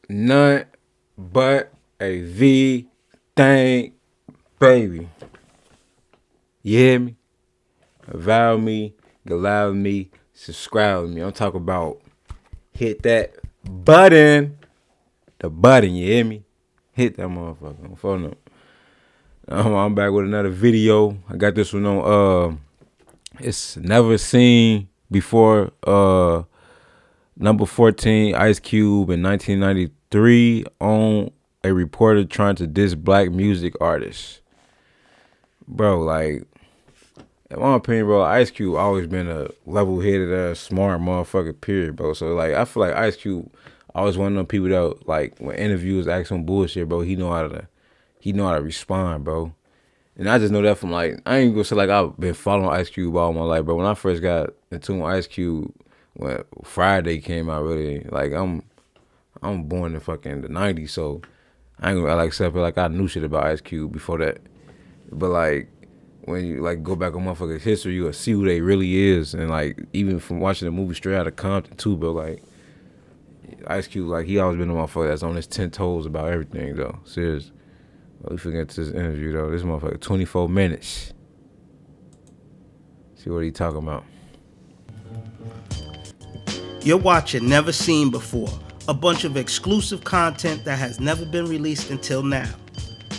none but a V thing, baby. You hear me? Avow me, allow me, subscribe with me. I'm talking about hit that button. The button, you hear me? Hit that motherfucker on phone up. I'm back with another video. I got this one on it's never seen before number 14 Ice Cube in 1993 on a reporter trying to diss black music artists. Bro, like, in my opinion, bro, Ice Cube always been a level-headed, smart motherfucker, period, bro. So, like, I feel like Ice Cube always one of them people that, like, when interviewers ask him bullshit, bro, he know how to respond, bro. And I just know that from, like, I ain't gonna say, like, I've been following Ice Cube all my life, bro. When I first got into Ice Cube, when Friday came out, really, like, I'm born in fucking the 90s, so I ain't gonna, like, except like, I knew shit about Ice Cube before that. But, like, when you, like, go back on motherfuckers' history, you'll see who they really is. And, like, even from watching the movie Straight Outta Compton, too, bro, like, Ice Cube, like, he always been a motherfucker that's on his 10 toes about everything, though. Serious. Well, we forget this interview, though. This motherfucker, 24 minutes. See what he talking about. You're watching Never Seen Before, a bunch of exclusive content that has never been released until now.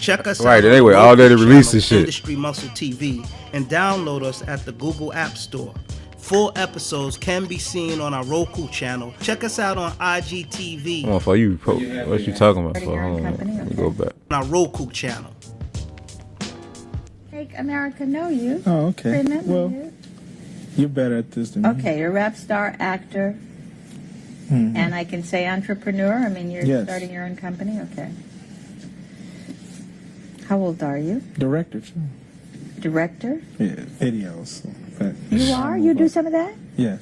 Check us out Right, on anyway, the all day to local release channel, this shit. Industry Muscle TV, and download us at the Google App Store. Full episodes can be seen on our Roku channel. Check us out on IGTV. Come on, for you, what you talking about? For? Hold on, let me go back. On our Roku channel. Make America know you. Oh, okay. Remember Well, you. you're better at this than me. Okay, you're a rap star, actor, and I can say entrepreneur. I mean, you're Yes. starting your own company. Okay. How old are you? Director, too. Director? Yeah, videos. But You are? You do some of that? Yes.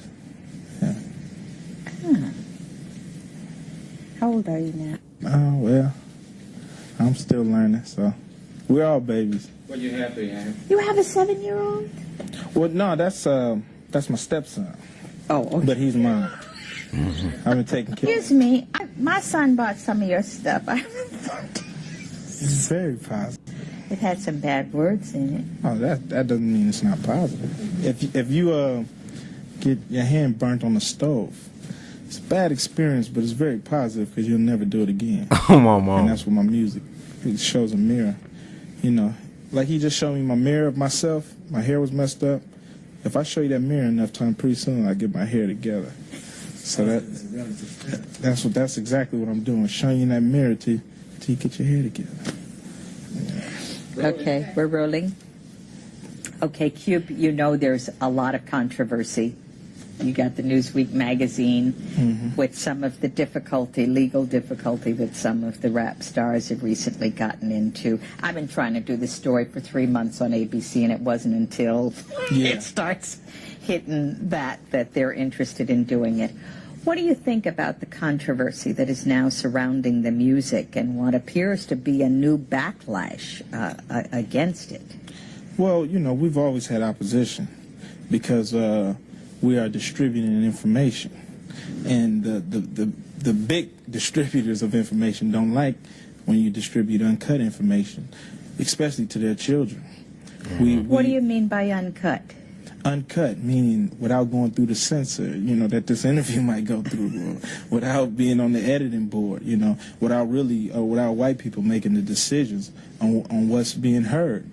How old are you now? Oh, well, I'm still learning, so we're all babies. What you have to, You have a 7-year-old? Well, no, that's my stepson, Oh, okay. but he's mine. I've been taking care of Excuse me. My son bought some of your stuff. It's very positive. It had some bad words in it. Oh, that doesn't mean it's not positive. If you get your hand burnt on the stove, it's a bad experience, but it's very positive because you'll never do it again. Oh, my mom. And that's what my music, it shows a mirror. You know, like he just showed me my mirror of myself. My hair was messed up. If I show you that mirror enough time, pretty soon I get my hair together. So that's exactly what I'm doing, showing you that mirror till you get your hair together. Okay, we're rolling. Okay, Cube, you know there's a lot of controversy. You got the Newsweek magazine with some of the legal difficulty that some of the rap stars have recently gotten into. I've been trying to do this story for 3 months on ABC, and it wasn't until it starts hitting that they're interested in doing it. What do you think about the controversy that is now surrounding the music and what appears to be a new backlash against it? Well, you know, we've always had opposition because we are distributing information. And the big distributors of information don't like when you distribute uncut information, especially to their children. What do you mean by uncut? Uncut, meaning without going through the censor, you know, that this interview might go through, or without being on the editing board, you know, without white people making the decisions on what's being heard,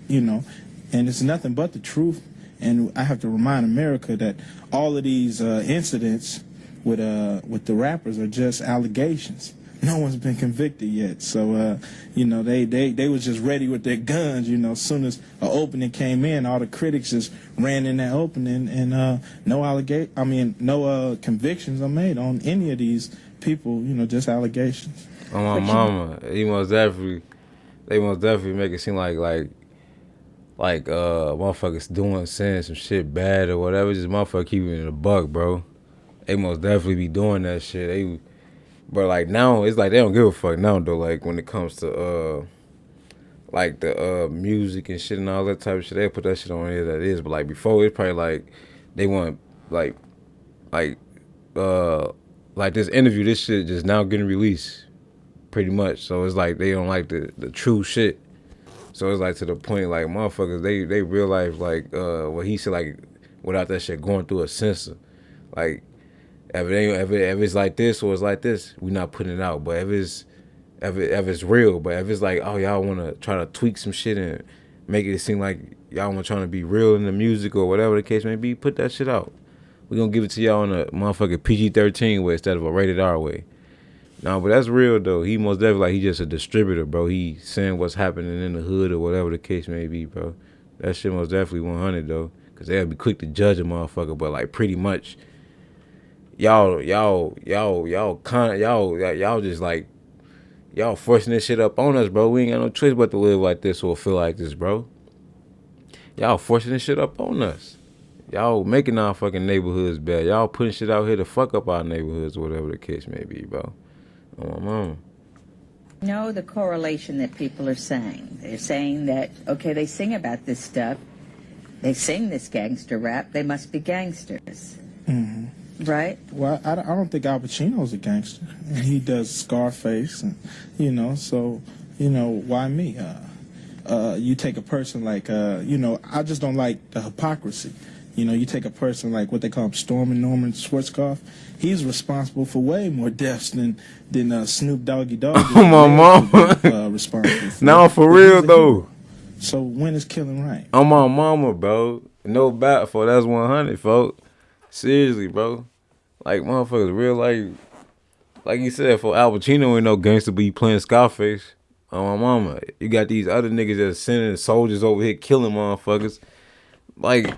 you know, and it's nothing but the truth. And I have to remind America that all of these incidents with the rappers are just allegations. No one's been convicted yet. So, you know, they was just ready with their guns, you know. As soon as an opening came in, all the critics just ran in that opening, and no convictions are made on any of these people, you know, just allegations. On my mama, they most definitely make it seem like motherfuckers saying some shit bad or whatever. Just motherfucker keeping it a buck, bro. They most definitely be doing that shit. But like now, it's like they don't give a fuck now though. Like when it comes to like the music and shit and all that type of shit, they put that shit on here that is. But like before, it's probably like they want like like this interview, this shit just now getting released, pretty much. So it's like they don't like the true shit. So it's like to the point like motherfuckers they real life like what he said like without that shit going through a censor. Like if it's like this or it's like this, we not putting it out. But if it's real, but if it's like, oh, y'all wanna try to tweak some shit and make it seem like y'all wanna trying to be real in the music or whatever the case may be, put that shit out. We gonna give it to y'all in a motherfucking PG-13 way instead of a rated R way. No, but that's real though. He most definitely like he just a distributor, bro. He saying what's happening in the hood or whatever the case may be, bro. That shit most definitely 100 though, cause they'll be quick to judge a motherfucker. But like pretty much, y'all just like y'all forcing this shit up on us, bro. We ain't got no choice but to live like this or feel like this, bro. Y'all forcing this shit up on us. Y'all making our fucking neighborhoods bad. Y'all putting shit out here to fuck up our neighborhoods or whatever the case may be, bro. Oh, my mama. Know the correlation that people are saying. They're saying that, okay, they sing about this stuff. They sing this gangster rap. They must be gangsters. Mm-hmm. Right? Well, I don't think Al Pacino's a gangster. And he does Scarface, and, so, why me? You take a person like, I just don't like the hypocrisy. You take a person like what they call him, Stormin' Norman Schwarzkopf. He's responsible for way more deaths than Snoop Doggy Dogg. Oh, my mama. Responsible for. No, for real, though. So when is killing right? On my mama, bro. No bat for that's 100, folks. Seriously, bro. Like, motherfuckers real like you said, for Al Pacino ain't no gangster, but he playing Scarface. On my mama. You got these other niggas that's sending soldiers over here killing motherfuckers. Like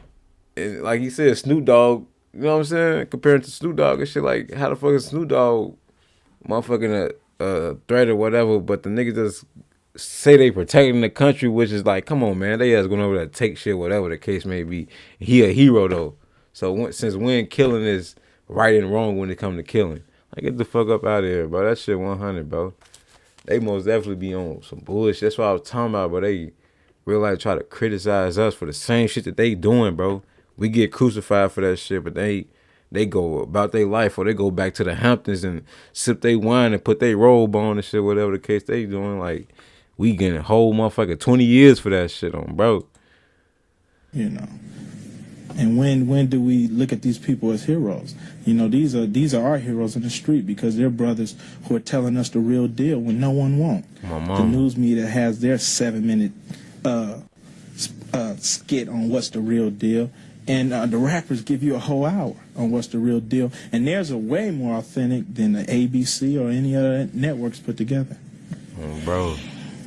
you said, Snoop Dogg, you know what I'm saying? Comparing to Snoop Dogg and shit, like, how the fuck is Snoop Dogg motherfucking a threat or whatever, but the niggas just say they protecting the country, which is like, come on, man. They ass going over there to take shit, whatever the case may be. He a hero, though. So since when killing is right and wrong when it come to killing? Like, get the fuck up out of here, bro. That shit 100, bro. They most definitely be on some bullshit. That's what I was talking about, but they real life try to criticize us for the same shit that they doing, bro. We get crucified for that shit, but they go about their life, or they go back to the Hamptons and sip their wine and put their robe on and shit, whatever the case they doing. Like, we getting a whole motherfucker 20 years for that shit on, bro. And when do we look at these people as heroes? These are our heroes in the street because they're brothers who are telling us the real deal when no one won't. The news media has their 7-minute skit on what's the real deal. And the rappers give you a whole hour on what's the real deal. And theirs are way more authentic than the ABC or any other networks put together. Bro.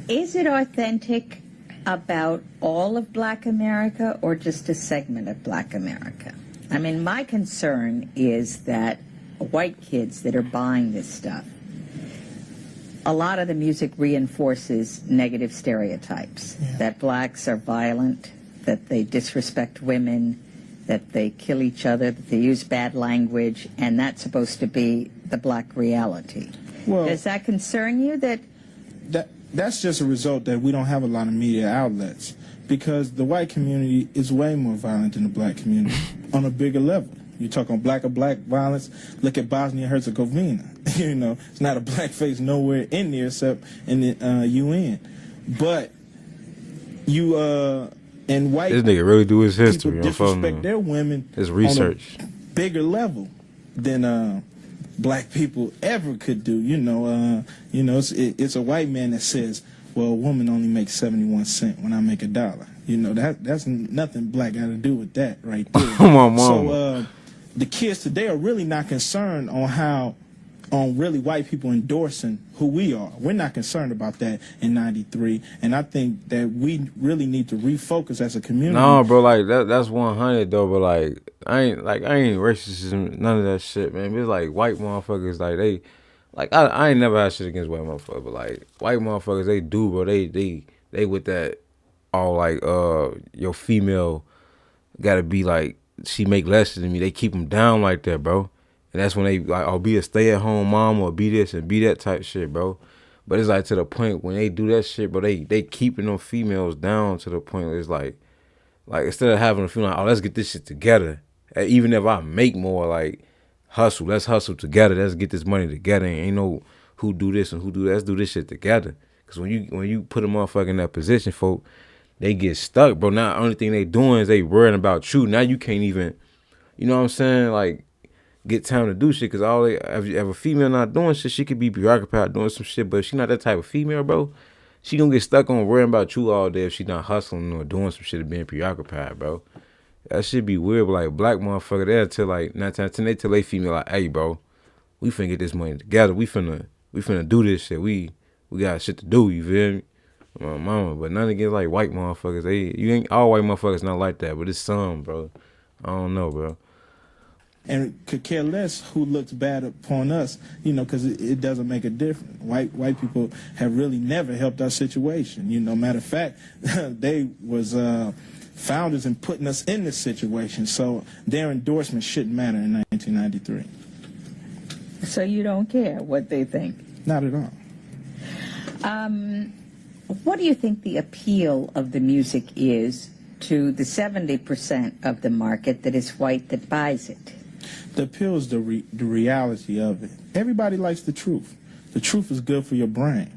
Is it authentic about all of Black America or just a segment of Black America? I mean, my concern is that white kids that are buying this stuff, a lot of the music reinforces negative stereotypes, that blacks are violent, that they disrespect women, that they kill each other, that they use bad language, and that's supposed to be the black reality. Well, does that concern you? That's just a result that we don't have a lot of media outlets, because the white community is way more violent than the black community on a bigger level. You talk on black violence, look at Bosnia-Herzegovina. It's not a black face nowhere in there except in the UN. But and white this nigga really do his history. people disrespect their women his research on a bigger level than black people ever could do. It's a white man that says, well, a woman only makes 71 cents when I make $1. That's nothing black got to do with that right there. My mama. So the kids today are really not concerned on really white people endorsing who we are. We're not concerned about that in 93, and I think that we really need to refocus as a community. No, bro, like that's 100 though, but like I ain't racist, none of that shit, man. It's like white motherfuckers, like they, like I ain't never had shit against white motherfuckers, but like white motherfuckers, they do, bro. They with that all like your female gotta be like she make less than me. They keep them down like that, bro. And that's when they like, I'll be a stay-at-home mom or be this and be that type shit, bro. But it's like to the point when they do that shit, bro, they keeping them females down to the point where it's like instead of having a feeling like, oh, let's get this shit together. Even if I make more, like, hustle. Let's hustle together. Let's get this money together. Ain't no who do this and who do that. Let's do this shit together. Cause when you put a motherfucker in that position, folk, they get stuck, bro. Now the only thing they doing is they worrying about you. Now you can't even, you know what I'm saying? Like, get time to do shit. Cause if a female not doing shit, she could be preoccupied doing some shit. But if she not that type of female, bro, she gonna get stuck on worrying about you all day if she not hustling or doing some shit or being preoccupied, bro. That shit be weird. But like black motherfucker, they'll tell like 9 times 10 they tell they female like, hey, bro, we finna get this money together. We finna do this shit. We got shit to do. You feel me? My mama, but none against like white motherfuckers. You ain't all white motherfuckers not like that, but it's some, bro. I don't know, bro. And could care less who looks bad upon us, you know, because it doesn't make a difference. White people have really never helped our situation. You know, matter of fact, they was founders in putting us in this situation. So their endorsement shouldn't matter in 1993. So you don't care what they think? Not at all. What do you think the appeal of the music is to the 70% of the market that is white that buys it? The appeal is the reality of it. Everybody likes the truth. The truth is good for your brain.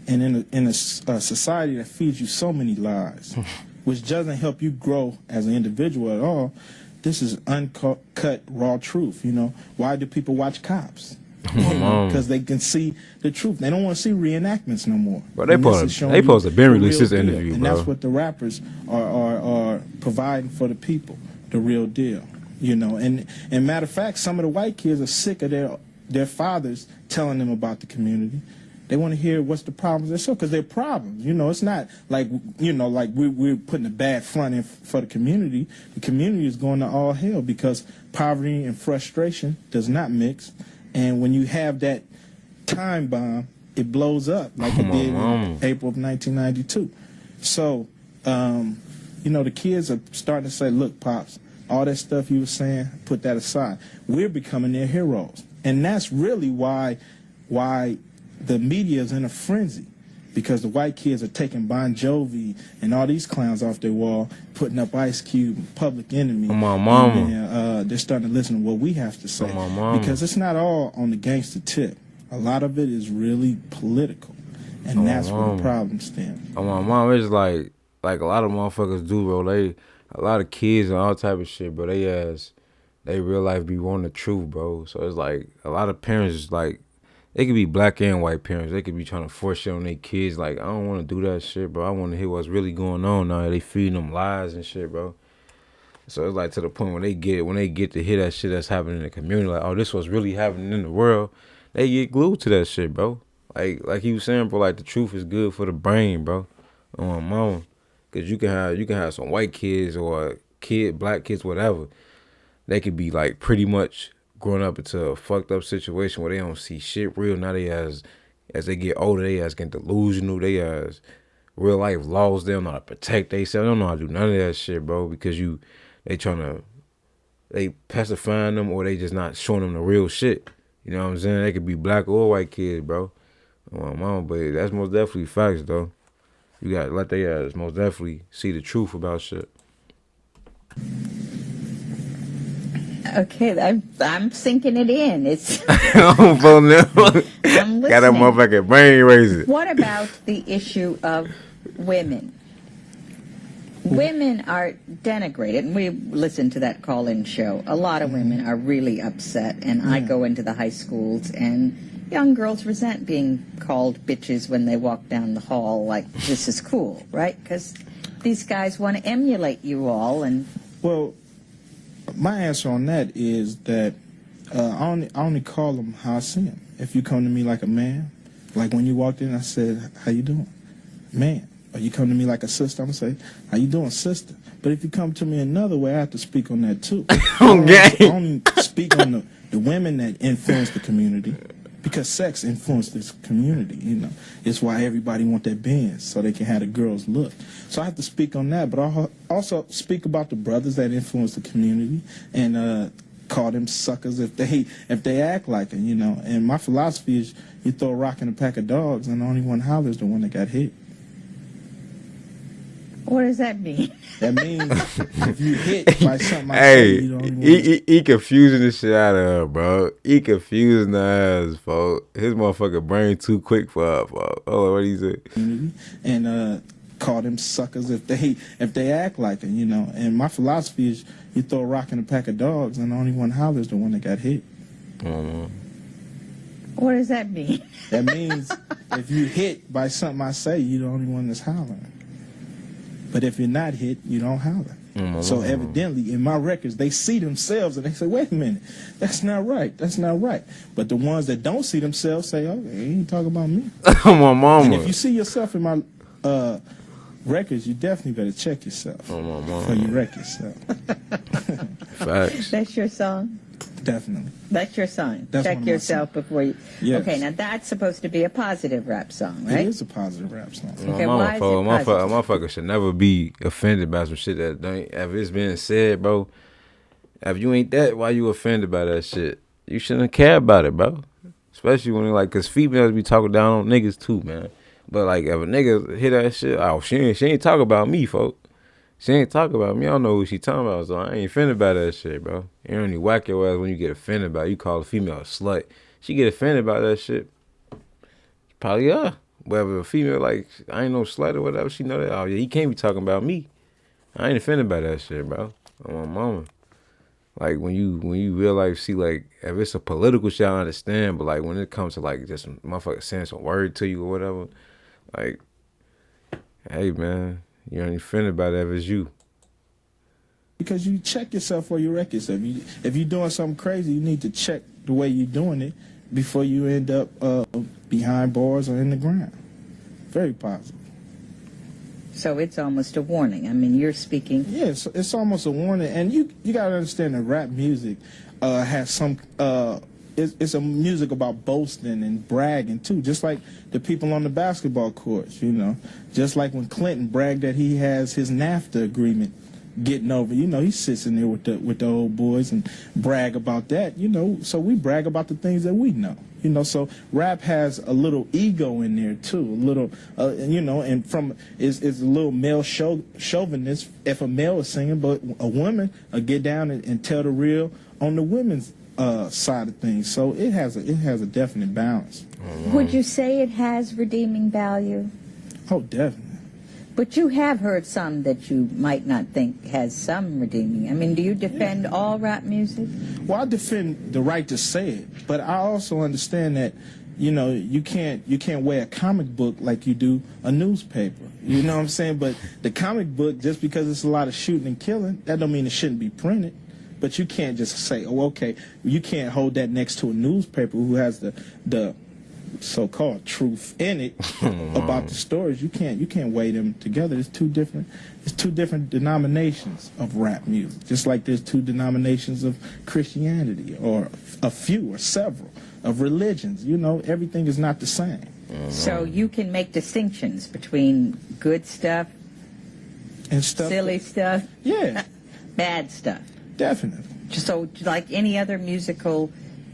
And in a society that feeds you so many lies, which doesn't help you grow as an individual at all, this is uncut, raw truth, you know. Why do people watch Cops? Because they can see the truth. They don't want to see reenactments no more. Bro, they supposed to been released this interview, and bro. that's what the rappers are providing for the people, the real deal. You know, and matter of fact, some of the white kids are sick of their fathers telling them about the community. They want to hear what's the problems they're so, because they're problems. You know, it's not like, you know, like we're putting a bad front in for the community. The community is going to all hell because poverty and frustration does not mix. And when you have that time bomb, it blows up like it did in April of 1992. So, you know, the kids are starting to say, look, Pops, all that stuff you were saying, put that aside. We're becoming their heroes. And that's really why the media is in a frenzy, because the white kids are taking Bon Jovi and all these clowns off their wall, putting up Ice Cube and Public Enemy. My mama. And they're starting to listen to what we have to say. My mama. Because it's not all on the gangster tip. A lot of it is really political. And that's where the problem stems. My mom, it's like a lot of motherfuckers do, bro. A lot of kids and all type of shit, bro. They real life be wanting the truth, bro. So it's like a lot of parents is like, they could be black and white parents. They could be trying to force shit on their kids. Like, I don't want to do that shit, bro. I want to hear what's really going on now. They feeding them lies and shit, bro. So it's like to the point when they get to hear that shit that's happening in the community, like, oh, this was really happening in the world, they get glued to that shit, bro. Like he was saying, bro, like the truth is good for the brain, bro. On my mama. Cause you can have some white kids or black kids, whatever. They could be like pretty much growing up into a fucked up situation where they don't see shit real. Now as they get older, they getting delusional. They real life laws. They don't know how to protect themselves. They don't know how to do none of that shit, bro. Because they pacifying them, or they just not showing them the real shit. You know what I'm saying? They could be black or white kids, bro. Mama, but that's most definitely facts, though. You gotta let they most definitely see the truth about shit. Okay, I'm sinking it in. It's I'm I'm got that listening. motherfucking brain raising. What about the issue of women? Women are denigrated, and we listened to that call-in show. A lot of women are really upset, and I go into the high schools, and young girls resent being called bitches when they walk down the hall like this is cool, right? Because these guys want to emulate you all. And well, my answer on that is that I only call them how I see them. If you come to me like a man, like when you walked in, I said, how you doing? Man. Or you come to me like a sister, I'm going to say, how you doing, sister? But if you come to me another way, I have to speak on that too. Okay. I only speak on the women that influence the community, because sex influences this community, you know. It's why everybody want that Benz, so they can have the girls look. So I have to speak on that, but I also speak about the brothers that influence the community and call them suckers if they act like it, you know. And my philosophy is you throw a rock in a pack of dogs, and the only one hollers the one that got hit. What does that mean? That means if you hit by something I say, Hey, you don't even he confusing the shit out of her, bro. He confusing her ass, folks. His motherfucking brain too quick for her, folks. Oh, what he say? community and call them suckers if they act like it, you know. And my philosophy is you throw a rock in a pack of dogs and the only one hollers the one that got hit. What does that mean? That means if you hit by something I say, you're the only one that's hollering. But if you're not hit, you don't holler. So evidently, in my records, they see themselves and they say, wait a minute, that's not right. That's not right. But the ones that don't see themselves say, oh, he ain't talking about me. My mama. And if you see yourself in my records, you definitely better check yourself before you wreck yourself. Facts. That's your song? Definitely. That's your song. That's one Check of my yourself before you. Yes. Okay, now that's supposed to be a positive rap song, right? It is a positive rap song. Okay, My why is it motherfucker should never be offended by some shit that don't. If it's being said, bro, if you ain't that, why you offended by that shit? You shouldn't care about it, bro. Especially when like, cause females be talking down on niggas too, man. But like, if a nigga hit that shit, oh, she ain't talk about me, folks. She ain't talk about me. I don't know who she talking about, so I ain't offended by that shit, bro. You only whack your ass when you get offended by it. You call a female a slut. She get offended by that shit. Probably whether a female like I ain't no slut or whatever, she know that. Oh yeah, he can't be talking about me. I ain't offended by that shit, bro. On my mama. Like when you real life see like if it's a political shit, I understand. But like when it comes to like just some motherfucker saying some word to you or whatever, like, hey man, you ain't offended by that if it's you. Because you check yourself for your wreck yourself. If you're doing something crazy, you need to check the way you're doing it before you end up behind bars or in the ground. Very positive. So it's almost a warning. I mean, you're speaking. Yeah, it's almost a warning. And you got to understand that rap music has some... it's a music about boasting and bragging, too. Just like the people on the basketball courts, you know. Just like when Clinton bragged that he has his NAFTA agreement getting over. You know, he sits in there with the old boys and brag about that, you know. So we brag about the things that we know. You know, so rap has a little ego in there too, a little, you know, and is a little male chauvinist if a male is singing, but a woman will get down and tell the real on the women's side of things. So it has a definite balance. Would you say it has redeeming value? Oh, definitely. But you have heard some that you might not think has some redeeming. I mean, do you defend all rap music? Well, I defend the right to say it, but I also understand that, you know, you can't weigh a comic book like you do a newspaper. You know what I'm saying? But the comic book, just because it's a lot of shooting and killing, that don't mean it shouldn't be printed. But you can't just say, oh, okay, you can't hold that next to a newspaper who has the so-called truth in it about the stories. You can't weigh them together. It's two different denominations of rap music. Just like there's two denominations of Christianity, or a few or several of religions. You know, everything is not the same. So you can make distinctions between good stuff, And stuff. silly stuff, Yeah, bad stuff. definitely. So like any other musical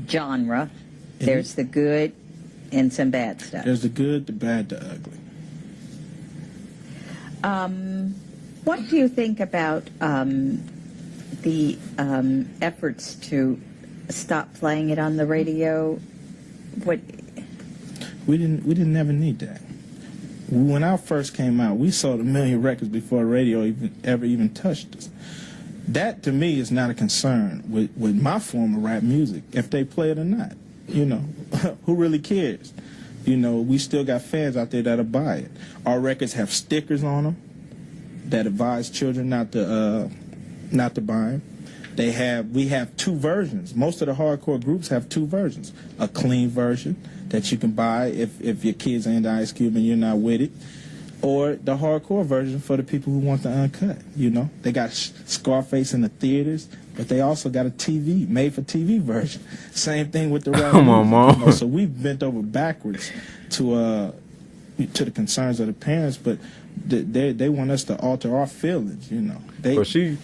genre, there's the good and some bad stuff. There's the good, the bad, the ugly. What do you think about the efforts to stop playing it on the radio? What? We didn't ever need that. When I first came out, we sold 1 million records before radio ever even touched us. That to me is not a concern with my form of rap music, if they play it or not. You know, who really cares? You know, we still got fans out there that'll buy it. Our records have stickers on them that advise children not to buy them. We have two versions. Most of the hardcore groups have two versions. A clean version that you can buy if your kids are into Ice Cube and you're not with it, or the hardcore version for the people who want the uncut. You know, they got Scarface in the theaters, but they also got a TV, made-for-TV version. Same thing with the rap. Come on, Mom. You know, so we've bent over backwards to the concerns of the parents, but they want us to alter our feelings. You know,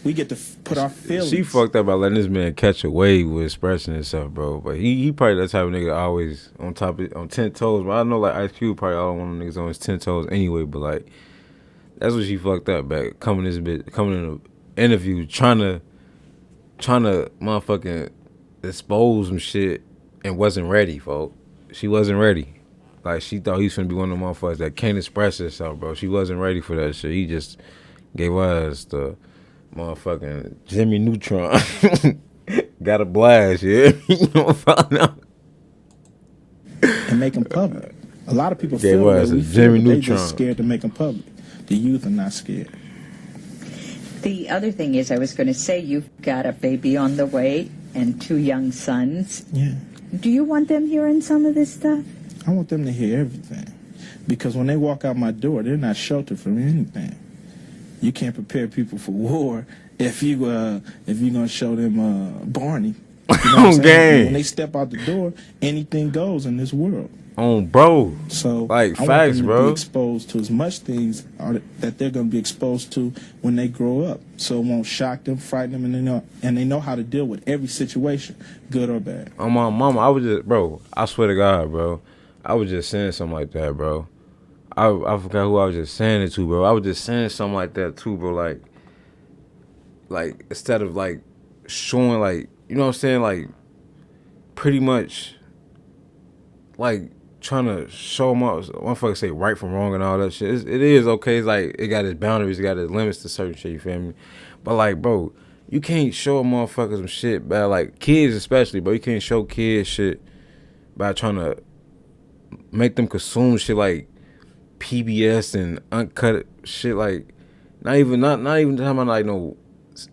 we get to put our feelings. She fucked up by letting this man catch a wave with expressing himself, bro. But he probably that type of nigga always on 10 toes. But I know like Ice Cube probably all one of them niggas on his 10 toes anyway. But like That's what she fucked up back. Coming in the interview trying to motherfucking expose some shit and wasn't ready, folks. She wasn't ready. Like, she thought he was finna be one of the motherfuckers that can't express herself, bro. She wasn't ready for that shit. He just gave us the motherfucking Jimmy Neutron. Got a blast, yeah. You know what I'm And make them public. A lot of people Gave feel us that we a feel, Jimmy but they Neutron. just scared to make them public. The youth are not scared. The other thing is, I was going to say, you've got a baby on the way and 2 young sons. Yeah. Do you want them hearing some of this stuff? I want them to hear everything. Because when they walk out my door, they're not sheltered from anything. You can't prepare people for war if you're gonna show them Barney. You know what I'm saying? Game. When they step out the door, anything goes in this world. bro. So Like, I facts, want them to bro. be exposed to as much things that they're going to be exposed to when they grow up. So it won't shock them, frighten them, and they know how to deal with every situation, good or bad. On my mama, I was just, bro, I swear to God, bro, I was just saying something like that, bro. I forgot who I was just saying it to, bro. I was just saying something like that too, bro. Like instead of like showing, like, you know what I'm saying, like pretty much like trying to show them up. Motherfuckers say right from wrong and all that shit. It is okay. It's like it got its boundaries, it got its limits to certain shit. You feel me? But like, bro, you can't show motherfuckers some shit by, like, kids especially, bro. You can't show kids shit by trying to make them consume shit like PBS and uncut shit, like not even talking about like no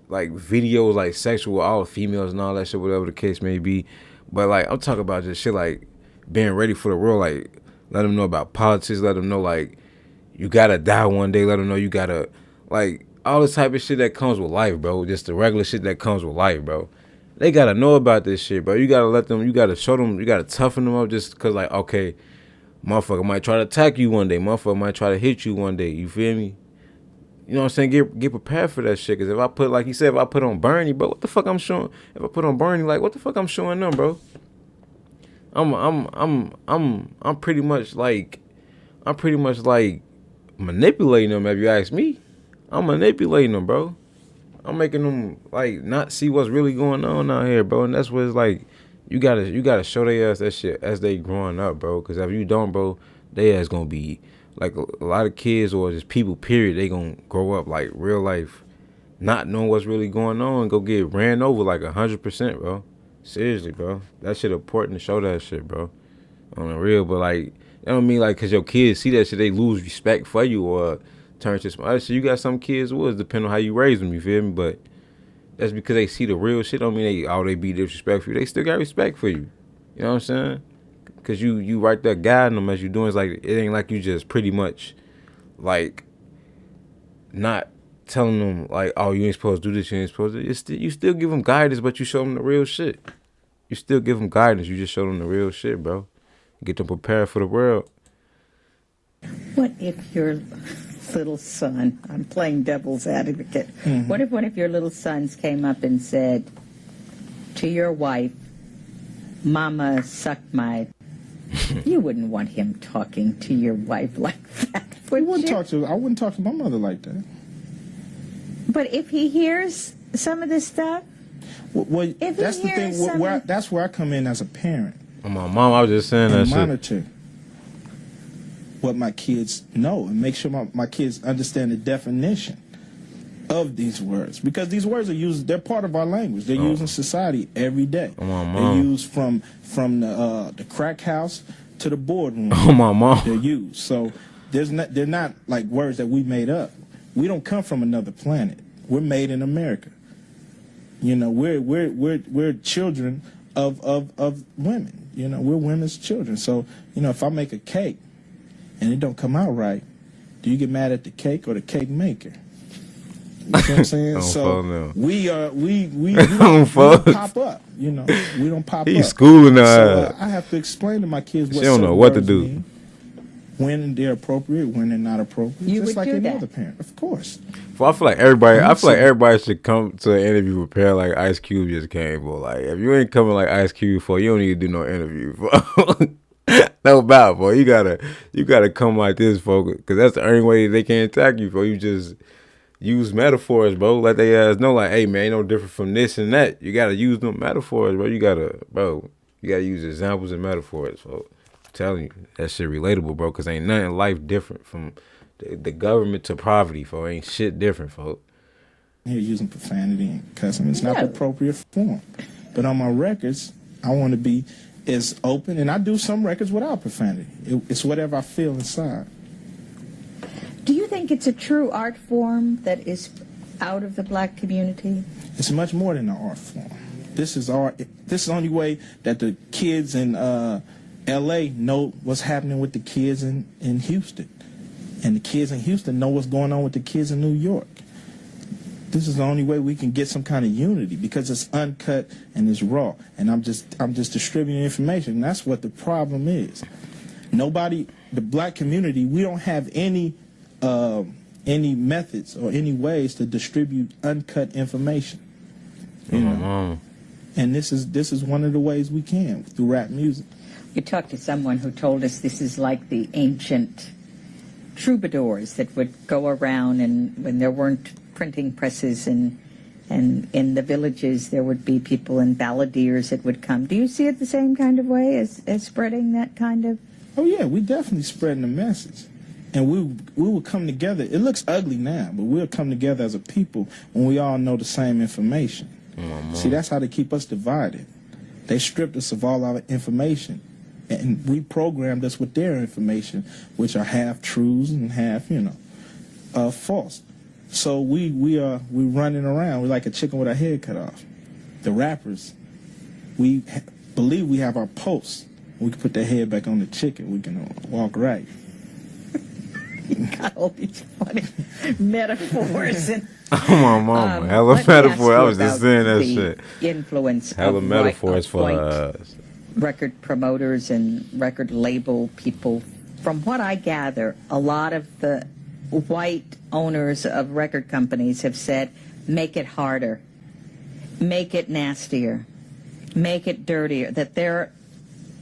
like videos like sexual all females and all that shit, whatever the case may be. But like, I'm talking about just shit like being ready for the world, like let them know about politics, let them know like you gotta die one day, let them know you gotta, like, all this type of shit that comes with life, bro. Just the regular shit that comes with life, bro. They gotta know about this shit, bro. You gotta let them, you gotta show them, you gotta toughen them up, just cause like, okay, motherfucker might try to attack you one day. Motherfucker might try to hit you one day. You feel me? You know what I'm saying? Get prepared for that shit. Cause if I put, like he said, if I put on Bernie, bro, what the fuck I'm showing? If I put on Bernie, like, what the fuck I'm showing them, bro? I'm pretty much like manipulating them. If you ask me, I'm manipulating them, bro. I'm making them like not see what's really going on out here, bro. And that's what it's like. You gotta show their ass that shit as they growing up, bro. Cause if you don't, bro, they ass gonna be like a lot of kids or just people, period. They gonna grow up like real life, not knowing what's really going on, and go get ran over like 100%, bro. Seriously, bro. That shit important to show that shit, bro. On the real, but like, that don't mean like cause your kids see that shit, they lose respect for you or turn to some other shit. You got some kids who is depending on how you raise them. You feel me? But that's because they see the real shit. Don't mean they be disrespectful. They still got respect for you. You know what I'm saying? Cause you right there guiding them as you doing. It's like, it ain't like you just pretty much like not telling them like, oh, you ain't supposed to do this, you ain't supposed to. You still give them guidance, but you show them the real shit. You still give them guidance. You just show them the real shit, bro. Get them prepared for the world. What if your little son, I'm playing devil's advocate, what if one of your little sons came up and said to your wife, Mama sucked my... You wouldn't want him talking to your wife like that, would I wouldn't you? talk to my mother like that. But if he hears some of this stuff, Well, If that's he the thing. hears That's where I come in as a parent My mom, I was just saying that and shit. monitor what my kids know and make sure my kids understand the definition of these words, because these words are used. They're part of our language. They're used in society every day. Oh, my They're mom. used from the crack house to the boardroom. Oh, my mom. They're used. So they're not like words that we made up. We don't come from another planet. We're made in America. You know, we're children of women. You know, we're women's children. So, you know, if I make a cake and it don't come out right, do you get mad at the cake or the cake maker? You know what I'm saying? So we don't pop up. You know, we don't pop up. He's schooling So her. I have to explain to my kids what She don't know certain what to words do. mean, when they're appropriate, when they're not appropriate. You just would like do any that. other parent, of course. Well, I feel like everybody should come to an interview prepared like Ice Cube just came, bro. Like, if you ain't coming like Ice Cube for, you don't need to do no interview, bro. No about, boy. You gotta come like this, folks, because that's the only way they can attack you, bro. You just use metaphors, bro. Let they ass know, like, hey, man, ain't no different from this and that. You gotta use them metaphors, bro. You gotta use examples and metaphors, folks. I'm telling you, that shit relatable, bro, because ain't nothing in life different from the government to poverty, folks. Ain't shit different, folks. Here using profanity and cussing. It's not No. the appropriate form. But on my records, I want to be as open, and I do some records without profanity. It's whatever I feel inside. Do you think it's a true art form that is out of the black community? It's much more than an art form. This is art. This is the only way that the kids in L.A. know what's happening with the kids in Houston. And the kids in Houston know what's going on with the kids in New York. This is the only way we can get some kind of unity, because it's uncut and it's raw. And I'm just distributing information. And that's what the problem is. Nobody, the black community, we don't have any methods or any ways to distribute uncut information. You know? And this is one of the ways we can, through rap music. You talked to someone who told us this is like the ancient troubadours that would go around, and when there weren't printing presses and in the villages there would be people and balladeers that would come. Do you see it the same kind of way as spreading that kind of? Oh yeah, we definitely spreading the message. And we will come together. It looks ugly now, but we'll come together as a people when we all know the same information. See, that's how they keep us divided. They stripped us of all our information and we programmed us with their information, which are half truths and half, false. So we running around. We're like a chicken with our head cut off. The rappers, we believe we have our pulse. We can put their head back on the chicken. We can walk right. You got all these funny metaphors. And, Oh, my mama. Hella let me ask metaphor. you I was just about saying that the shit. Influence Hella of metaphors for white us. record promoters and record label people. From what I gather, a lot of the white owners of record companies have said, make it harder, make it nastier, make it dirtier, that they're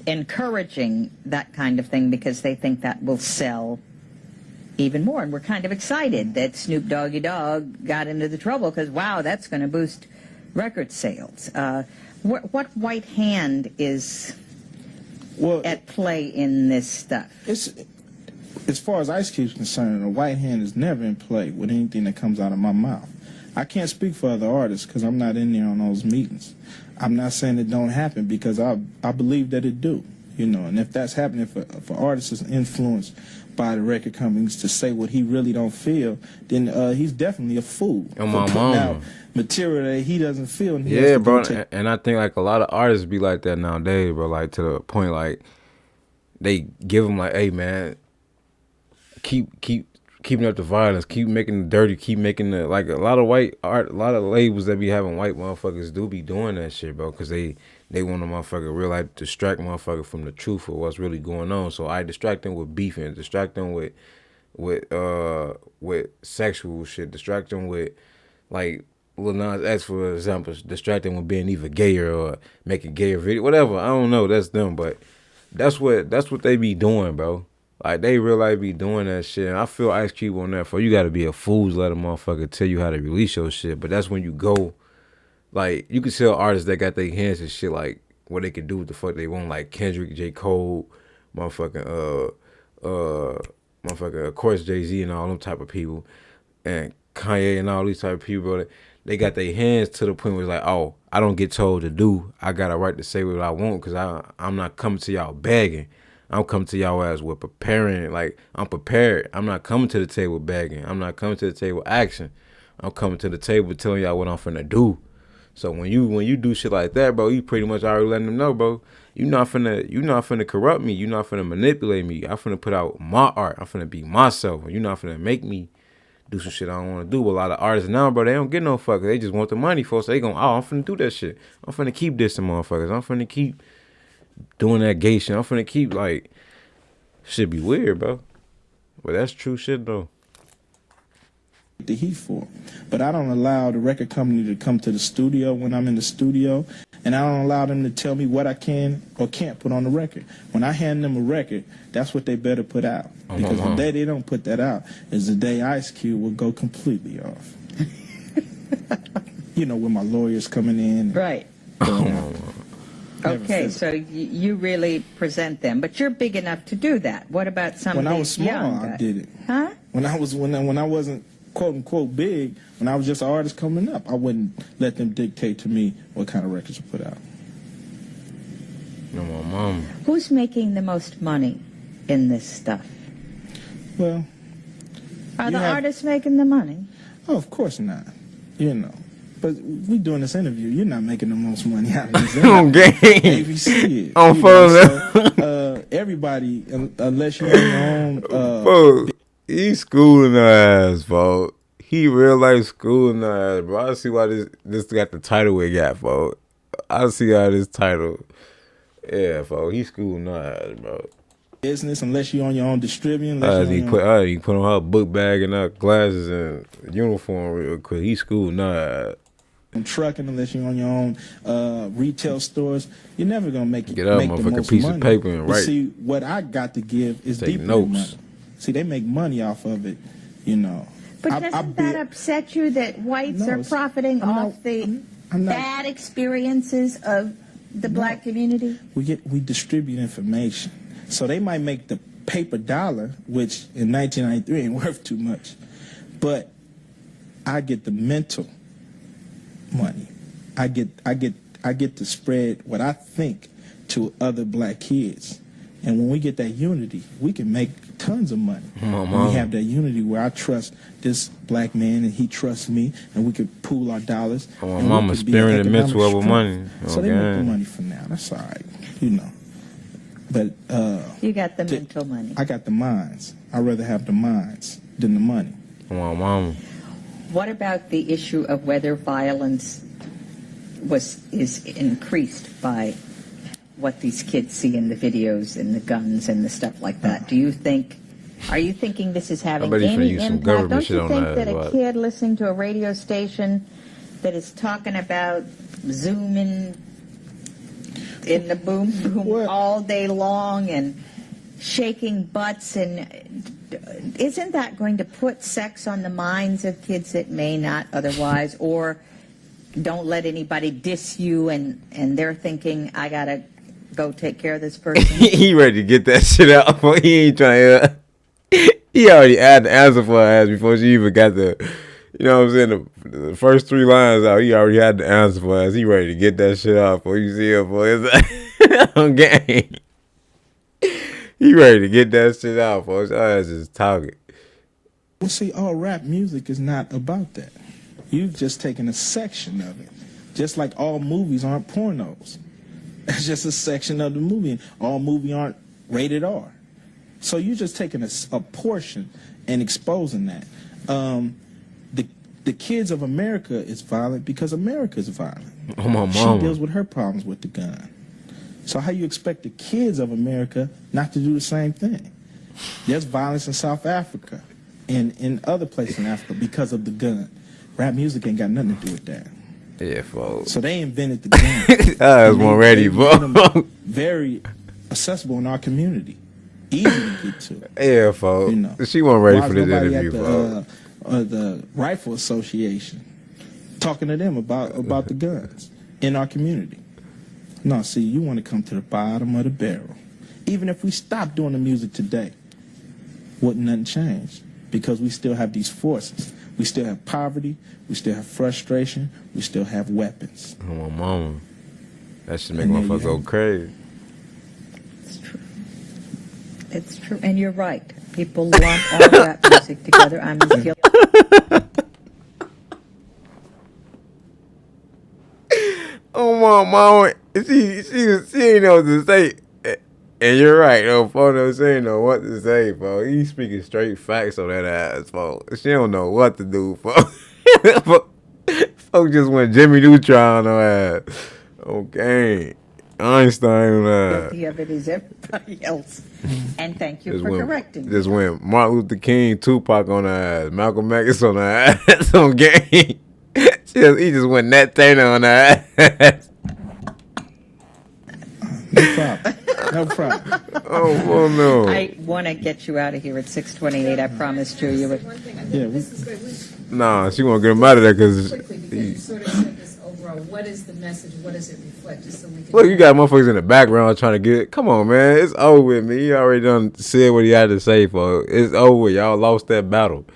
encouraging that kind of thing because they think that will sell even more. And we're kind of excited that Snoop Doggy Dogg got into the trouble because, wow, that's going to boost record sales. What white hand is at play in this stuff? As far as Ice Cube's concerned, a white hand is never in play with anything that comes out of my mouth. I can't speak for other artists because I'm not in there on those meetings. I'm not saying it don't happen because I believe that it do, and if that's happening, if an artist is influenced by the record companies to say what he really don't feel, then he's definitely a fool. On my for putting mama. out material that he doesn't feel. And he has Yeah, to go bro. take- And I think like a lot of artists be like that nowadays, bro. Like to the point like they give them like, hey man, keeping up the violence, keep making the dirty, keep making the, like a lot of white art, a lot of labels that be having white motherfuckers do be doing that shit, bro, because they want a motherfucker real life distract motherfucker from the truth of what's really going on. So I distract them with beefing, distract them with sexual shit, distract them with like Lil Nas X, for example, distract them with being either gayer or making gayer video, whatever. I don't know, that's them, but that's what they be doing, bro. Like, they real life be doing that shit. And I feel Ice Cube on that for you gotta be a fool to let a motherfucker tell you how to release your shit. But that's when you go, like, you can tell artists that got their hands and shit, like, what they can do what the fuck they want. Like Kendrick, J. Cole, motherfucking, of course, Jay-Z and all them type of people. And Kanye and all these type of people, bro. They got their hands to the point where it's like, oh, I don't get told to do. I got a right to say what I want because I'm not coming to y'all begging. I'm coming to y'all as with preparing. Like, I'm prepared. I'm not coming to the table begging. I'm not coming to the table action. I'm coming to the table telling y'all what I'm finna do. So when you do shit like that, bro, you pretty much already letting them know, bro, you not finna corrupt me. You not finna manipulate me. I'm finna put out my art. I'm finna be myself. You're not finna make me do some shit I don't want to do. A lot of artists now, bro, they don't get no fucker. They just want the money, folks. So they gon', I'm finna do that shit. I'm finna keep dissing motherfuckers. I'm finna keep doing that gay shit. I'm finna keep, like, shit be weird, bro. But that's true shit, though. the heat for. But I don't allow the record company to come to the studio when I'm in the studio, and I don't allow them to tell me what I can or can't put on the record. When I hand them a record, that's what they better put out. Because the day they don't put that out is the day Ice Cube will go completely off. You know, when my lawyers coming in. Right. Okay, so you really present them, but you're big enough to do that. What about somebody When I was small, young? I did it. Huh? When I wasn't quote unquote big, when I was just an artist coming up, I wouldn't let them dictate to me what kind of records to put out. No, my mom. Who's making the most money in this stuff? Well, Are you the have- artists making the money? oh, of course not. You know. But we doing this interview. You're not making the most money out of this. Okay. ABC is. On You phone. know, so, everybody, unless you're on your own. Bro, he's schooling her ass, bro. He real life schooling her ass, bro. I see why this got the title it got, bro. I see how this title. Yeah, bro. He schooling her ass, bro. Business, unless you're on your own distributing. Unless He put on her book bag and her glasses and uniform real quick. He schooling her ass. on trucking, unless you're on your own retail stores, you're never gonna make Get out, make the motherfucking most piece money. of paper and But write. see, what I got to give is Take deeper notes. than money. See, they make money off of it, you know. But I doesn't bid- that upset you that whites No, are it's- profiting I'm off not- the I'm not- bad experiences of the black community? we distribute information, so they might make the paper dollar, which in 1993 ain't worth too much, but I get the mental money. I get to spread what I think to other black kids, and when we get that unity, we can make tons of money. When we have that unity where I trust this black man and he trusts me, and we can pool our dollars. My and we mama could be an sparing the economic mental over strength. money. So they make the Okay. money for now. That's all right, you know. But You got the Di- mental money. I got the minds. I'd rather have the minds than the money. My mama. What about the issue of whether violence is increased by what these kids see in the videos and the guns and the stuff like that? Are you thinking this is having bet he's finna any use some impact? government Don't shit you on think that that as a well. kid listening to a radio station that is talking about zooming in the boom boom What? all day long and shaking butts, and isn't that going to put sex on the minds of kids that may not otherwise, or don't let anybody diss you and they're thinking, I gotta go take care of this person? He ready to get that shit out. He ain't trying to. He already had the answer for her ass before she even got the. You know what I'm saying? The first 3 lines out, he already had the answer for her ass. He ready to get that shit out before you see her, boy. It's like, on game. He ready to get that shit out, folks. Your ass is talking. Well, see, all rap music is not about that. You've just taken a section of it. Just like all movies aren't pornos. It's just a section of the movie. And all movies aren't rated R. So you're just taking a portion and exposing that. The kids of America is violent because America is violent. Oh, my She mama. deals with her problems with the gun. So how you expect the kids of America not to do the same thing? There's violence in South Africa and in other places in Africa because of the gun. Rap music ain't got nothing to do with that. Yeah, folks. So they invented the gun. I was And more they- ready, they bro. made them very accessible in our community. Easy to get to. Yeah, folks. You know. She wasn't ready Why for is this nobody interview, at folks. the Rifle Association talking to them about the guns in our community? No, see, you want to come to the bottom of the barrel. Even if we stop doing the music today, wouldn't nothing change? Because we still have these forces. We still have poverty. We still have frustration. We still have weapons. Oh, my mama. That should make And there you motherfuckers go have it. crazy. It's true. It's true, and you're right. People lump all rap music together. I'm as guilty. Oh, my mama. She ain't know what to say. And you're right, though. Folks, she ain't know what to say, folks. He speaking straight facts on that ass, folks. She don't know what to do, folks. Folks just went Jimmy Neutron on her ass. Okay. Einstein. Guilty of it is everybody else. And thank you Just for went, correcting me. just went Martin Luther King, Tupac on the ass, Malcolm X on the ass on game. He just went Nat Turner on the ass. No problem. No problem. Oh no. I want to get you out of here at 6:28. I promised you would. Yeah, Nah, she won't get him out of there because. Quickly, because you sort of said this overall. What is the message? What does it reflect? Just so we can. Look, you got motherfuckers in the background trying to get it. Come on, man. It's over with me. He already done said what he had to say, for it's over with. Y'all lost that battle.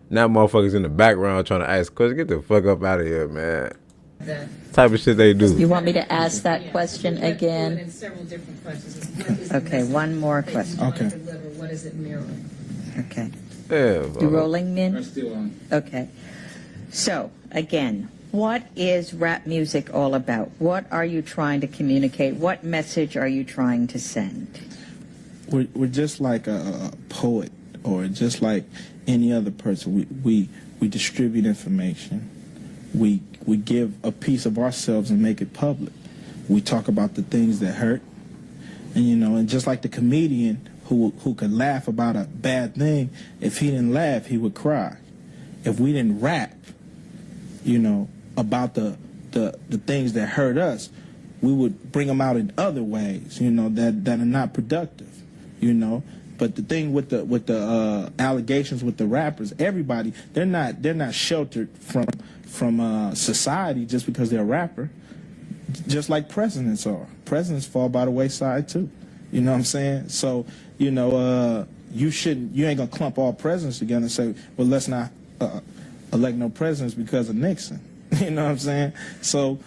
Now motherfuckers in the background trying to ask questions. Get the fuck up out of here, man. That. Type of shit they do. You want me to ask that question You have to do it again? in several different questions. What is the Okay, message one more that you question. want to Okay. deliver? What is it mirroring? Okay. Yeah, You bro. rolling, Min? Still on. Okay. So, again, what is rap music all about? What are you trying to communicate? What message are you trying to send? we're just like a poet, or just like any other person. We distribute information. We give a piece of ourselves and make it public. We talk about the things that hurt, and just like the comedian who could laugh about a bad thing, if he didn't laugh, he would cry. If we didn't rap, about the things that hurt us, we would bring them out in other ways, that are not productive, But the thing with the allegations with the rappers, everybody, they're not sheltered from society just because they're a rapper. Just like presidents are. Presidents fall by the wayside too. You know what I'm saying? So, you ain't gonna clump all presidents together and say, well, let's not elect no presidents because of Nixon. You know what I'm saying? So,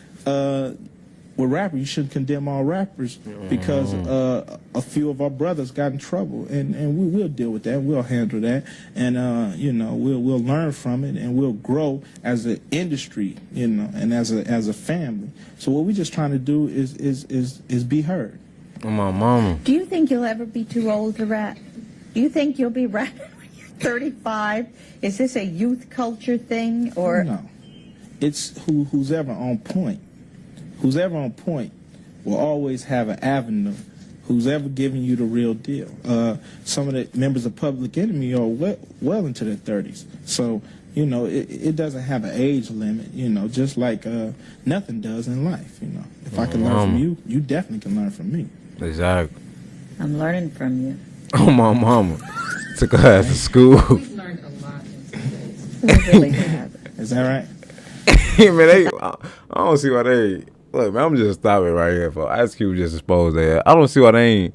with rappers, you shouldn't condemn all rappers because a few of our brothers got in trouble, and we will deal with that. We'll handle that, and we'll learn from it, and we'll grow as an industry, and as a family. So what we're just trying to do is be heard. Oh, my mama. Do you think you'll ever be too old to rap? Do you think you'll be rapping when you're 35? Is this a youth culture thing, or No, it's who's ever on point. Who's ever on point will always have an avenue. Who's ever giving you the real deal. Some of the members of Public Enemy are well into their 30s. So, it doesn't have an age limit, just like nothing does in life, If I can learn from you, you definitely can learn from me. Exactly. I'm learning from you? Oh, my mama. Took her ass to school. We've learned a lot in 2 days. We really have. Is that right? Man, I don't see why they... Look, man, I'm just stopping right here, for Ice Cube just exposed that. I don't see why they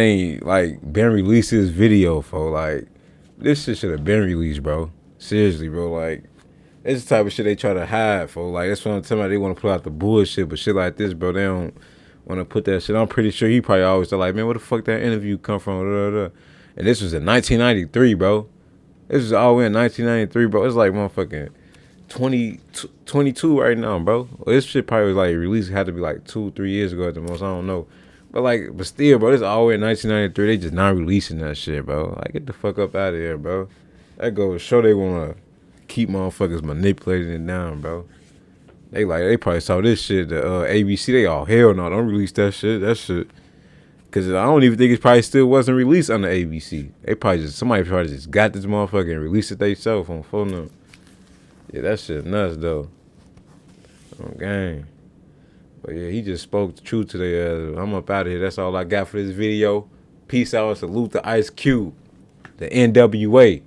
ain't like been released this video, for like this shit should have been released, bro. Seriously, bro. Like it's the type of shit they try to hide, for like that's what I'm telling you. They want to put out the bullshit, but shit like this, bro, they don't want to put that shit. I'm pretty sure he probably always like, man, where the fuck that interview come from? And this was in 1993, bro. This was all in 1993, bro. It's like motherfucking 22 right now, bro. Well, this shit probably was like released, had to be like 2-3 years ago at the most. I don't know, but still, bro, this all the way in 1993. They just not releasing that shit, bro. Like, get the fuck up out of here, bro. That goes to show they wanna keep motherfuckers manipulating it down, bro. They probably saw this shit. The ABC, they all hell no, don't release that shit. That shit, cause I don't even think it probably still wasn't released on the ABC. They probably somebody probably just got this motherfucker and released it themselves on phone. Yeah, that shit nuts, though. Okay. But yeah, he just spoke the truth today. I'm up out of here. That's all I got for this video. Peace out. Salute to Ice Cube, the NWA.